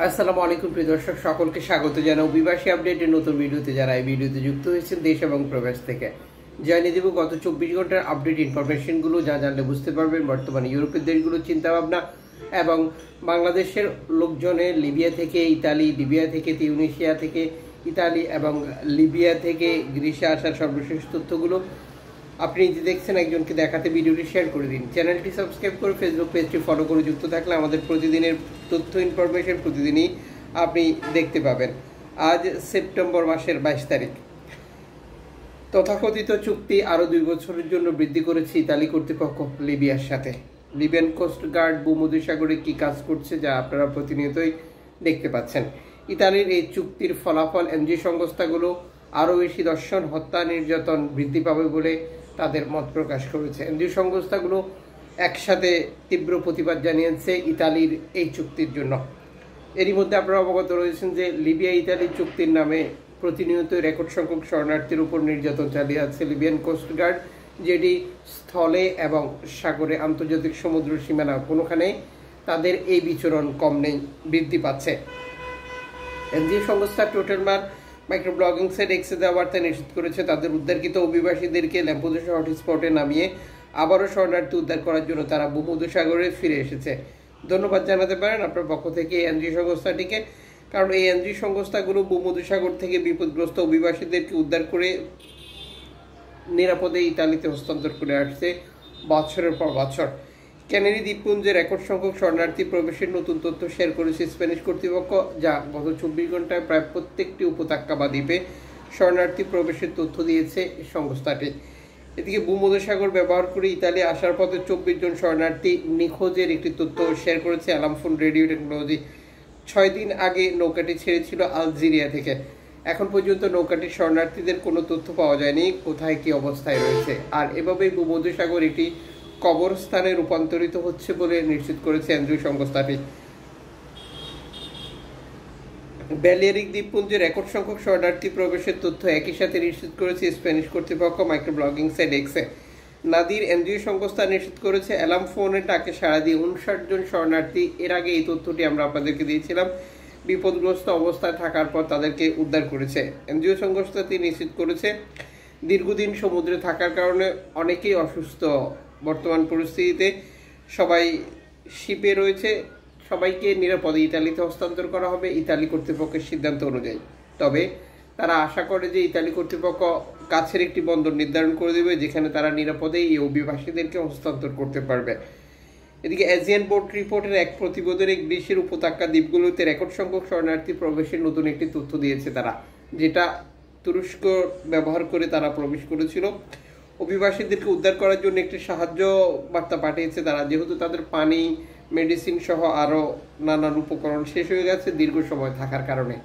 আসসালামু আলাইকুম প্রিয় দর্শক, সকলকে স্বাগত জানাই অভিবাসী আপডেটের নতুন ভিডিওতে। যারা এই ভিডিওতে যুক্ত হয়েছেন দেশ এবং প্রবাস থেকে, জানিয়ে দেব গত 24 ঘন্টার আপডেট ইনফরমেশনগুলো, যা জানলে বুঝতে পারবেন বর্তমানে ইউরোপের দেশগুলোর চিন্তাভাবনা এবং বাংলাদেশের লোকজনের লিবিয়া থেকে ইতালি, লিবিয়া থেকে তিউনিসিয়া থেকে ইতালি এবং লিবিয়া থেকে গ্রিসে আসার সর্বশেষ তথ্যগুলো আপনি যে দেখছেন একজনকে দেখাতে ভিডিওটি শেয়ার করে দিন। চ্যানেলটি সাবস্ক্রাইব করে ফেসবুক পেজটি ফলো করে যুক্ত থাকলে আমাদের প্রতিদিনের তথ্য ইনফরমেশন প্রতিদিনই আপনি দেখতে পাবেন। আজ সেপ্টেম্বর মাসের 22 তারিখ। তথাকথিত চুক্তি আরও 2 বছরের জন্য বৃদ্ধি করেছে ইতালি কর্তৃপক্ষ লিবিয়ার সাথে। লিবিয়ান কোস্ট গার্ড ভূমধ্যসাগরে কী কাজ করছে, যা আপনারা প্রতিনিয়তই দেখতে পাচ্ছেন। ইতালির এই চুক্তির ফলাফল এনজিও সংস্থাগুলো আরও বেশি দর্শন, হত্যা, নির্যাতন বৃদ্ধি পাবে বলে তাদের মত প্রকাশ করেছে। এনজিও সংস্থাগুলো একসাথে তীব্র প্রতিবাদ জানিয়েছে ইতালির এই চুক্তির জন্য। এরই মধ্যে আপনারা অবগত রয়েছেন যে লিবিয়া ইতালি চুক্তির নামে প্রতিনিয়ত রেকর্ড সংখ্যক শরণার্থীর উপর নির্যাতন চালিয়ে যাচ্ছে লিবিয়ান কোস্ট গার্ড, যেটি স্থলে এবং সাগরে আন্তর্জাতিক সমুদ্র সীমানা কোনোখানে তাদের এই বিচরণ কম নেই, বৃদ্ধি পাচ্ছে। এনজিও সংস্থা টোটালমার মাইক্রোব্লগিং সাইট এক্সে দেওয়া বার্তায় নিশ্চিত করেছে তাদের উদ্ধারকৃত অভিবাসীদেরকে ল্যাম্পোদোসা হটস্পটে নামিয়ে আবারও শরণার্থী উদ্ধার করার জন্য তারা ভূমধ্যসাগরে ফিরে এসেছে। ধন্যবাদ জানাতে পারেন আপনার পক্ষ থেকে এনজিও সংস্থাটিকে, কারণ এই এনজিও সংস্থাগুলো ভূমধ্যসাগর থেকে বিপদগ্রস্ত অভিবাসীদেরকে উদ্ধার করে নিরাপদে ইতালিতে হস্তান্তর করে আসছে বছরের পর বছর। ক্যানারি দ্বীপপুঞ্জে রেকর্ড সংখ্যক শরণার্থী প্রবেশের নতুন তথ্য শেয়ার করেছে স্প্যানিশ কর্তৃপক্ষ, যা গত 24 ঘন্টায় প্রায় প্রত্যেকটি উপত্যকা বা দ্বীপে শরণার্থী প্রবেশের তথ্য দিয়েছে সংস্থাটি। এদিকে ভূমধ্যসাগর ব্যবহার করে ইতালি আসার পথে 24 জন শরণার্থী নিখোঁজের একটি তথ্য শেয়ার করেছে অ্যালামফোন রেডিও টেকনোলজি। 6 দিন আগে নৌকাটি ছেড়েছিল আলজেরিয়া থেকে। এখন পর্যন্ত নৌকাটির শরণার্থীদের কোনো তথ্য পাওয়া যায়নি কোথায় কি অবস্থায় রয়েছে, আর এভাবেই ভূমধ্যসাগর একটি কবরস্থানে রূপান্তরিত হচ্ছে বলে নিশ্চিত করেছে এনজিও সংস্থাটি। ব্যালিয়ারিক দ্বীপপুঞ্জে রেকর্ড সংখ্যক শরণার্থী প্রবেশের তথ্য একই সাথে নিশ্চিত করেছে স্প্যানিশ কর্তৃপক্ষ মাইক্রোব্লগিং সাইট এক্সে। নাদির এনজিও সংস্থা নিশ্চিত করেছে অ্যালার্ম ফোনে ডাকে সাড়া দিয়ে 59 জন শরণার্থী, এর আগে এই তথ্যটি আমরা আপনাদেরকে দিয়েছিলাম, বিপদগ্রস্ত অবস্থায় থাকার পর তাদেরকে উদ্ধার করেছে। এনজিও সংস্থাটি নিশ্চিত করেছে দীর্ঘদিন সমুদ্রে থাকার কারণে অনেকেই অসুস্থ। বর্তমান পরিস্থিতিতে সবাই শিপে রয়েছে, সবাইকে নিরাপদে ইতালিতে হস্তান্তর করা হবে ইতালি কর্তৃপক্ষের সিদ্ধান্ত অনুযায়ী। তবে তারা আশা করে যে ইতালি কর্তৃপক্ষ কাছের একটি বন্দর নির্ধারণ করে দেবে, যেখানে তারা নিরাপদে এই অভিবাসীদেরকে হস্তান্তর করতে পারবে। এদিকে এজিয়ান বোর্ড রিপোর্টের এক প্রতিবেদনে গ্রিসের উপত্যকা দ্বীপগুলোতে রেকর্ড সংখ্যক শরণার্থী প্রবেশের নতুন একটি তথ্য দিয়েছে তারা, যেটা তুরস্ক ব্যবহার করে তারা প্রবেশ করেছিল। অভিবাসীদেরকে উদ্ধার করার জন্য একটি সাহায্য বার্তা পাঠিয়েছে তারা, যেহেতু তাদের পানি, মেডিসিন সহ আরও নানান উপকরণ শেষ হয়ে গেছে দীর্ঘ সময় থাকার কারণে।